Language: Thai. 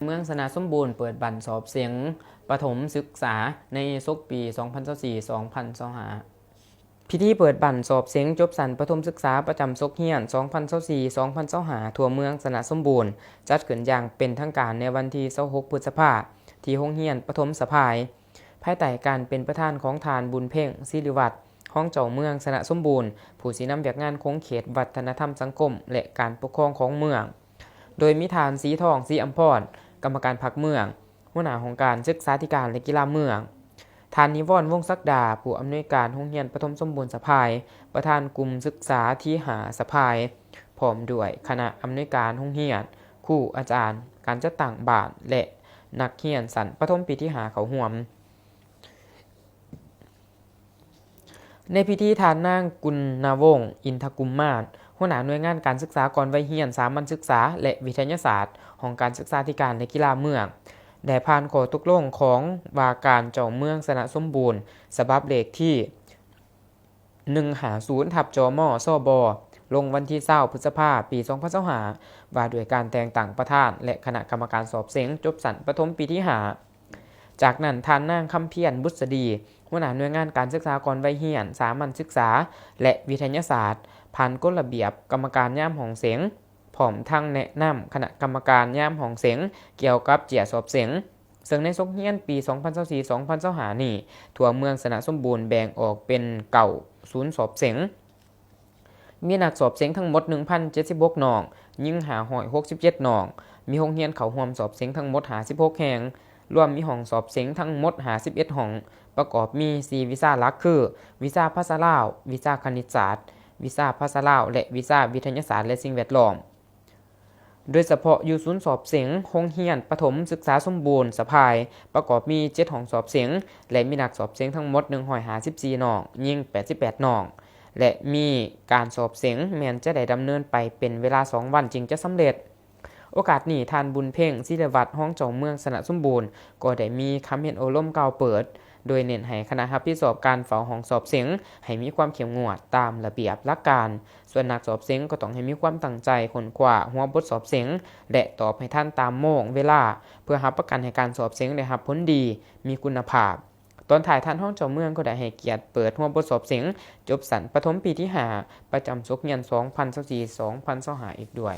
เมืองสนาสมบูรณ์เปิดบันสอบเสียงประถมศึกษาในศกปี 2024-2025 พิธีเปิดบันสอบเสียงจบสันประถมศึกษาประจำศกเฮียน 2024-2025 ทั่วเมืองสนาสมบูรณ์จัดขึ้นอย่างเป็นทางการในวันที่ 26 พฤษภาคม ที่โรงเรียนประถมสะพาย ภายใต้การเป็นประธานของทานบุญเพ่งศิริวัฒน์ห้องเจ้าเมืองสนะสมบูรณ์ผู้สีนำแบบงานคงเขตวัฒนธรรมสังคมและการปกครองของเมืองโดยมีทานสีทองสีอัมพรกรรมการพรรคเมืองหัวหน้าของการศึกษาธิการและกีฬาเมืองทานนิวรณ์วงศ์ศักดาผู้อำนวยการโรงเรียนปฐมสมบูรณ์สะพายประธานกลุ่มศึกษาที่หาสะพายพร้อมด้วยคณะอำนวยการโรงเรียนครูอาจารย์การจัดตั้งบ้านและนักเรียนสันปฐมปีที่หาเขาห่วมในพิธีทานนางกุลนาวงศ์อินทกุมมาศหัวหน้าหน่วยงานการศึกษาก่อนวัยเรียนสามัญศึกษาและวิทยาศาสตร์ของการศึกษาธิการและกีฬาเมืองได้ผ่านข้อตกลงของว่าการเจ้าเมืองสนะสมบูรณ์ฉบับเลขที่150/จมซบลงวันที่20พฤษภาคมปี2025ว่าด้วยการแต่งตั้งประธานและคณะกรรมการสอบเสียงจบสันประถมปีที่5จากนั้นทานนางคำเพียรบุษดีหัวหน้าหน่วยงานการศึกษาก่อนวัยเรียนสามัญศึกษาและวิทยาศาสตร์ผ่านกฎระเบียบกรรมการย่ามของเสียงพร้อมทั้งแนะนำคณะกรรมการย่ามของเสียงเกี่ยวกับเจียสอบเสียงซึ่งในศกเฮียนปี 2024-2025 นี้ทั่วเมืองสนะสมบูรณ์แบ่งออกเป็นเก่าศูนย์สอบเสียงมีนักสอบเสียงทั้งหมด 1,076 หน่องยิ่ง567 หน่องมีโรงเรียนเขาร่วมสอบเสียงทั้งหมด56แห่งรวมมีห้องสอบเสียงทั้งหมด51ห้องประกอบมี4วิชาหลักคือวิชาภาษาลาววิชาคณิตศาสตร์วิชาภาษาลาวและวิชาวิทยาศาสตร์และสิ่งแวดล้อมโดยเฉพาะอยู่ศูนย์สอบเสียงโรงเรียนประถมศึกษาสมบูรณ์สะพายประกอบมี7ห้องสอบเสียงและมีนักสอบเสียงทั้งหมด154หน่องยิง88หน่องและมีการสอบเสียงแม้นจะได้ดำเนินไปเป็นเวลา2วันจึงจะสำเร็จโอกาสนี้ทานบุญเพ่งศิริวัฒน์ห้องเจ้าเมืองสนะสมบูรณ์ก็ได้มีคำเห็นโอล่มกล่าวเปิดโดยเน้นให้คณะรับผิดชอบการเฝ้าห้องสอบเสียงให้มีความเข้มงวดตามระเบียบหลักการส่วนนักสอบเสียงก็ต้องให้มีความตั้งใจค้นคว้าหัวบทสอบเสียงและตอบให้ทันตามโมงเวลาเพื่อรับประกันให้การสอบเสียงได้รับผลดีมีคุณภาพตอนถ่ายท่านห้องเจ้าเมืองก็ได้ให้เกียรติเปิดหัวบทสอบเสียงจบสันประถมปีที่5ประจำศกเฮียน 2024-2025 อีกด้วย